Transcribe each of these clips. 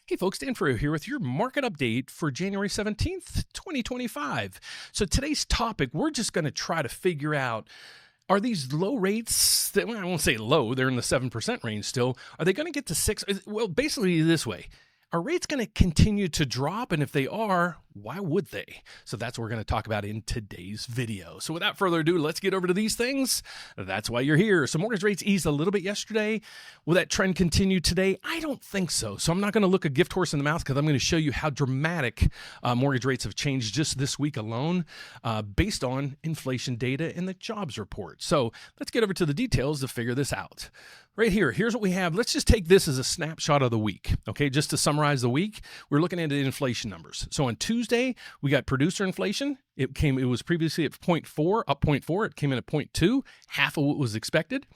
Hey folks, Dan Frio here with your market update for January 17th, 2025. So today's topic, we're just going to try to figure out, are these low rates, that, well, I won't say low, they're in the 7% range still, are they going to get to 6? Well, basically this way. Are rates going to continue to drop? And if they are, why would they? So that's what we're going to talk about in today's video. So without further ado, let's get over to these things. That's why you're here. So mortgage rates eased a little bit yesterday. Will that trend continue today? I don't think so. So I'm not going to look a gift horse in the mouth because I'm going to show you how dramatic mortgage rates have changed just this week alone based on inflation data and the jobs report. So let's get over to the details to figure this out. Right here, here's what we have. Let's just take this as a snapshot of the week, okay? Just to summarize the week, we're looking at the inflation numbers. So on Tuesday, we got producer inflation. It was previously at 0.4, up 0.4. It came in at 0.2, half of what was expected.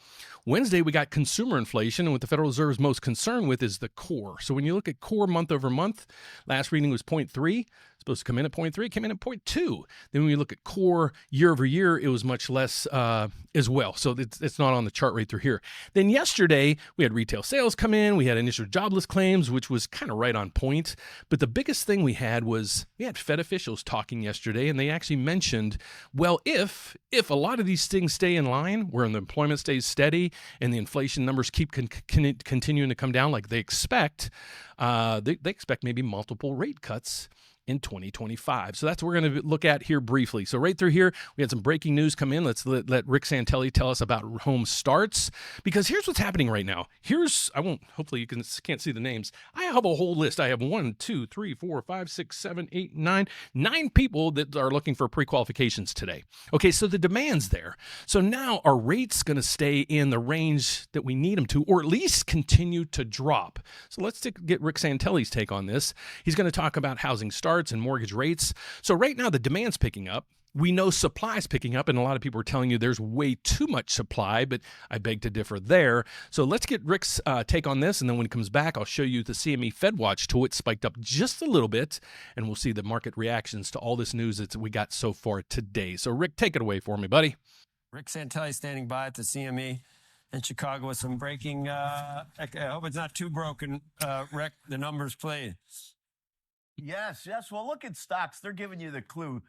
Wednesday, we got consumer inflation, and what the Federal Reserve is most concerned with is the core. So when you look at core month over month, last reading was 0.3. Supposed to come in at 0.3, it came in at 0.2. Then when you look at core year over year, it was much less as well. So it's not on the chart right through here. Then yesterday, we had retail sales come in. We had initial jobless claims, which was kind of right on point. But the biggest thing we had was we had Fed officials talking yesterday, and they actually mentioned, well, if a lot of these things stay in line, where the employment stays steady and the inflation numbers keep continuing to come down like they expect, they expect maybe multiple rate cuts in 2025. So that's what we're going to look at here briefly. So right through here, we had some breaking news come in. Let's let Rick Santelli tell us about home starts, because here's what's happening right now. Hopefully you can't see the names. I have a whole list. I have 1, 2, 3, 4, 5, 6, 7, 8, 9 people that are looking for pre-qualifications today. Okay, so the demand's there. So now are rates going to stay in the range that we need them to, or at least continue to drop? So let's get Rick Santelli's take on this. He's going to talk about housing starts and mortgage rates. So right now the demand's picking up. We know supply's picking up, and a lot of people are telling you there's way too much supply, but I beg to differ there. So let's get Rick's take on this, and then when he comes back, I'll show you the CME FedWatch tool. It spiked up just a little bit, and we'll see the market reactions to all this news that we got so far today. So Rick, take it away for me, buddy. Rick Santelli standing by at the CME in Chicago with some breaking. I hope it's not too broken, Rick. The numbers, please. Yes. Well, look at stocks. They're giving you the clue.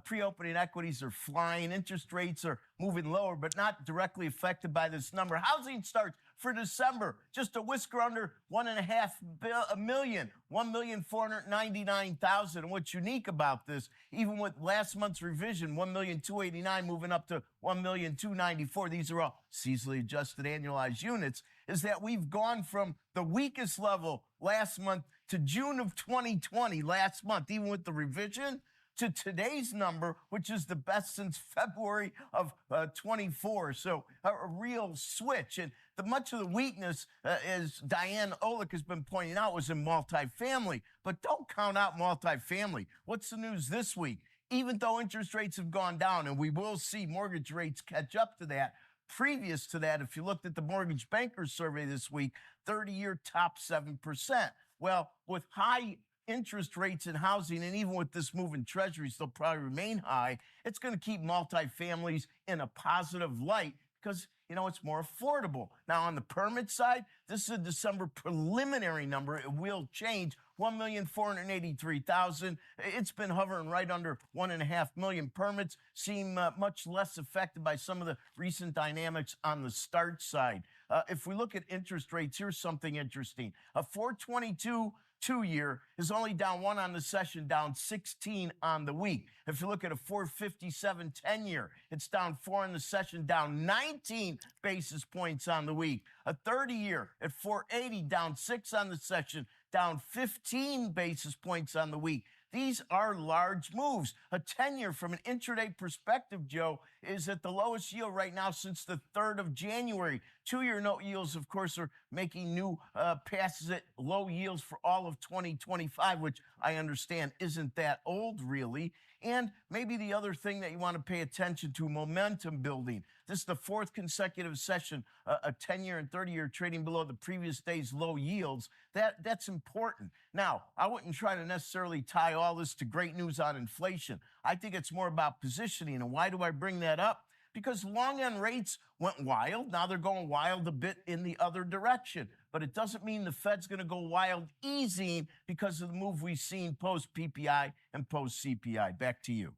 Pre-opening equities are flying. Interest rates are moving lower, but not directly affected by this number. Housing starts for December, just a whisker under 1.5 million, 1,499,000. And what's unique about this, even with last month's revision, 1,289,000 moving up to 1,294,000, these are all seasonally adjusted annualized units, is that we've gone from the weakest level last month to June of 2020, last month, even with the revision, to today's number, which is the best since February of 24. So a real switch. And much of the weakness, as Diane Olick has been pointing out, was in multifamily. But don't count out multifamily. What's the news this week? Even though interest rates have gone down, and we will see mortgage rates catch up to that, previous to that, if you looked at the Mortgage Bankers survey this week, 30-year top 7%. Well, with high interest rates in housing, and even with this move in Treasuries, they'll probably remain high, it's going to keep multifamilies in a positive light because, it's more affordable. Now, on the permit side, this is a December preliminary number. It will change. 1,483,000. It's been hovering right under 1.5 million permits, seem much less affected by some of the recent dynamics on the start side. If we look at interest rates, here's something interesting. A 422 2-year is only down 1 on the session, down 16 on the week. If you look at a 457 10-year, it's down 4 on the session, down 19 basis points on the week. A 30-year at 480, down 6 on the session, down 15 basis points on the week. These are large moves. A 10-year from an intraday perspective, Joe, is at the lowest yield right now since the 3rd of January. 2-year note yields, of course, are making new passes at low yields for all of 2025, which I understand isn't that old, really. And maybe the other thing that you want to pay attention to, momentum building. This is the 4th consecutive session, a 10-year and 30-year trading below the previous day's low yields. That's important. Now, I wouldn't try to necessarily tie all this to great news on inflation. I think it's more about positioning. And why do I bring that up? because long end rates went wild. Now they're going wild a bit in the other direction. But it doesn't mean the Fed's going to go wild easing because of the move we've seen post PPI and post CPI. Back to you.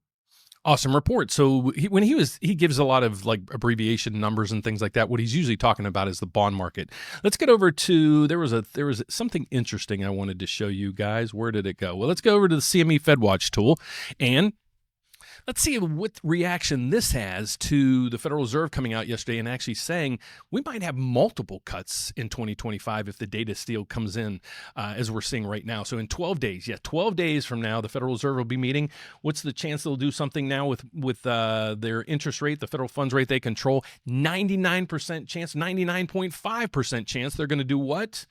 Awesome report. So he gives a lot of like abbreviation numbers and things like that. What he's usually talking about is the bond market. Let's get over to, there was something interesting I wanted to show you guys. Where did it go? Well, let's go over to the CME FedWatch tool, and let's see what reaction this has to the Federal Reserve coming out yesterday and actually saying we might have multiple cuts in 2025 if the data still comes in as we're seeing right now. So in 12 days, 12 days from now, the Federal Reserve will be meeting. What's the chance they'll do something now with their interest rate, the federal funds rate they control? 99% chance, 99.5% chance they're going to do what?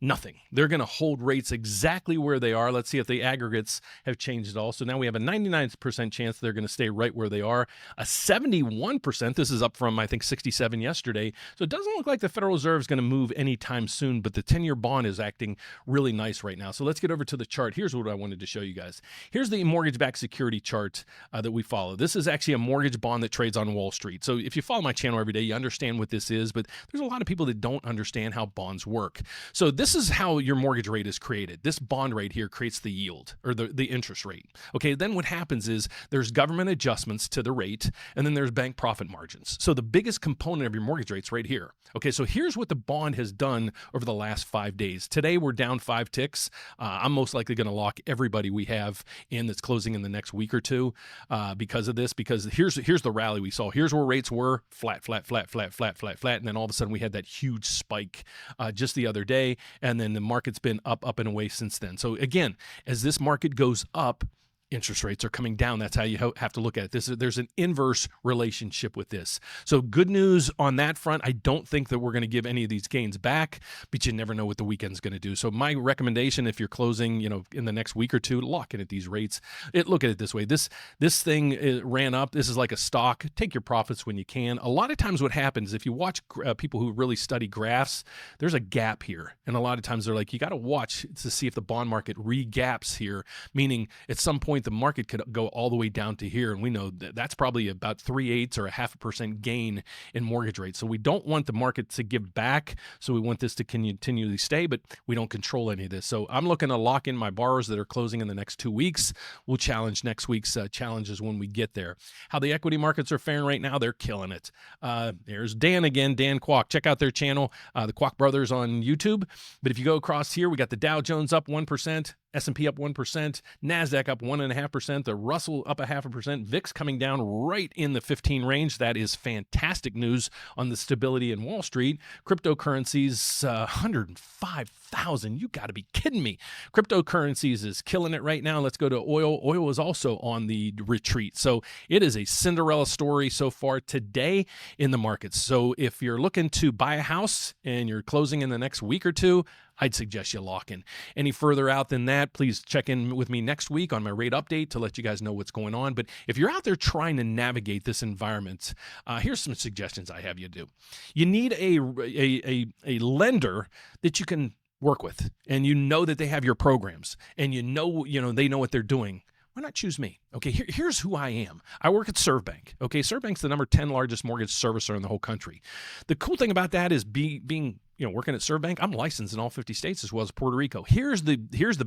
Nothing. They're going to hold rates exactly where they are. Let's see if the aggregates have changed at all. So now we have a 99% chance they're going to stay right where they are. A 71%, this is up from, I think, 67 yesterday. So it doesn't look like the Federal Reserve is going to move anytime soon, but the 10-year bond is acting really nice right now. So let's get over to the chart. Here's what I wanted to show you guys. Here's the mortgage-backed security chart that we follow. This is actually a mortgage bond that trades on Wall Street. So if you follow my channel every day, you understand what this is, but there's a lot of people that don't understand how bonds work. So this is how your mortgage rate is created. This bond rate here creates the yield, or the interest rate. Okay, then what happens is there's government adjustments to the rate, and then there's bank profit margins. So the biggest component of your mortgage rate's right here. Okay, so here's what the bond has done over the last 5 days. Today, we're down 5 ticks. I'm most likely going to lock everybody we have in that's closing in the next week or two because of this, because here's the rally we saw. Here's where rates were, flat, flat, flat, flat, flat, flat, flat, and then all of a sudden we had that huge spike just the other day, and then the market's been up and away since then. So again, as this market goes up, interest rates are coming down. That's how you have to look at it. There's an inverse relationship with this. So good news on that front. I don't think that we're going to give any of these gains back, but you never know what the weekend's going to do. So my recommendation, if you're closing, in the next week or two, lock in at these rates. Look at it this way. This thing ran up. This is like a stock. Take your profits when you can. A lot of times what happens, if you watch people who really study graphs, there's a gap here. And a lot of times they're like, you got to watch to see if the bond market re-gaps here, meaning at some point the market could go all the way down to here, and we know that that's probably about 3/8 or a 0.5% gain in mortgage rates. So we don't want the market to give back, so we want this to continually stay, but we don't control any of this. So I'm looking to lock in my borrowers that are closing in the next 2 weeks. We'll challenge next week's challenges when we get there. How the equity markets are faring right now, they're killing it. There's Dan again, Dan Kwok. Check out their channel, the Kwok Brothers on YouTube. But if you go across here, we got the Dow Jones up 1%, S&P up 1%, NASDAQ up 1.5%, the Russell up 0.5%, VIX coming down right in the 15 range. That is fantastic news on the stability in Wall Street. Cryptocurrencies, 105,000. You got to be kidding me. Cryptocurrencies is killing it right now. Let's go to oil. Oil is also on the retreat. So it is a Cinderella story so far today in the markets. So if you're looking to buy a house and you're closing in the next week or two, I'd suggest you lock in. Any further out than that, please check in with me next week on my rate update to let you guys know what's going on. But if you're out there trying to navigate this environment, here's some suggestions I have you do. You need a lender that you can work with, and you know that they have your programs, and they know what they're doing. Why not choose me? Okay, here's who I am. I work at ServBank. Okay, ServBank's the number 10 largest mortgage servicer in the whole country. The cool thing about that is being working at ServBank, I'm licensed in all 50 states as well as Puerto Rico. Here's the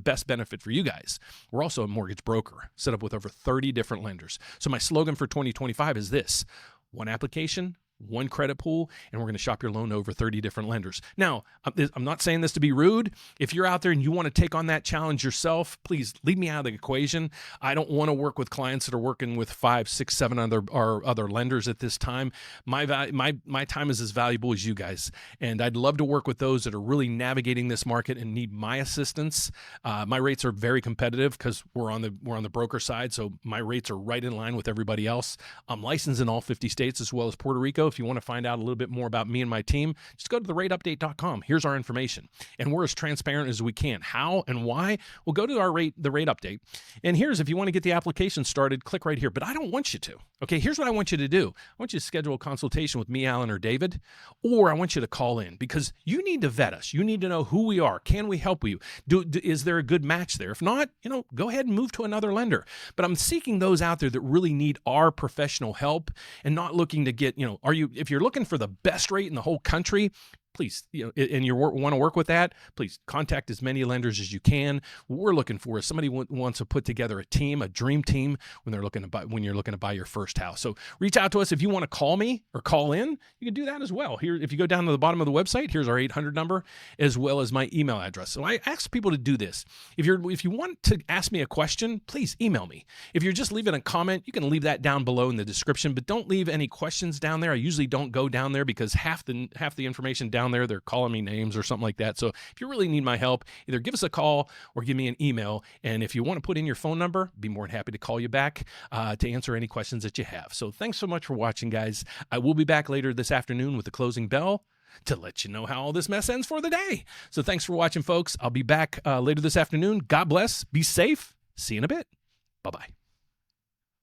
best benefit for you guys. We're also a mortgage broker set up with over 30 different lenders. So my slogan for 2025 is this: one application, one credit pool, and we're going to shop your loan to over 30 different lenders. Now, I'm not saying this to be rude. If you're out there and you want to take on that challenge yourself, please leave me out of the equation. I don't want to work with clients that are working with 5, 6, 7 other lenders at this time. My time is as valuable as you guys, and I'd love to work with those that are really navigating this market and need my assistance. My rates are very competitive because we're on the broker side, so my rates are right in line with everybody else. I'm licensed in all 50 states as well as Puerto Rico. If you want to find out a little bit more about me and my team, just go to therateupdate.com. Here's our information. And we're as transparent as we can. How and why? We'll go to the rate update. And here's, if you want to get the application started, click right here. But I don't want you to. Okay, here's what I want you to do. I want you to schedule a consultation with me, Alan, or David, or I want you to call in because you need to vet us. You need to know who we are. Can we help you? Is there a good match there? If not, go ahead and move to another lender. But I'm seeking those out there that really need our professional help and not looking to get, if you're looking for the best rate in the whole country, please, and you want to work with that, please contact as many lenders as you can. What we're looking for is somebody wants to put together a team, a dream team when you're looking to buy your first house. So reach out to us. If you want to call me or call in, you can do that as well. Here, if you go down to the bottom of the website, here's our 800 number as well as my email address. So I ask people to do this. If you want to ask me a question, please email me. If you're just leaving a comment, you can leave that down below in the description, but don't leave any questions down there. I usually don't go down there because half the information down there, they're calling me names or something like that. So if you really need my help, either give us a call or give me an email. And if you want to put in your phone number, be more than happy to call you back to answer any questions that you have. So thanks so much for watching, guys. I will be back later this afternoon with the closing bell to let you know how all this mess ends for the day. So thanks for watching, folks. I'll be back later this afternoon. God bless. Be safe. See you in a bit. Bye-bye.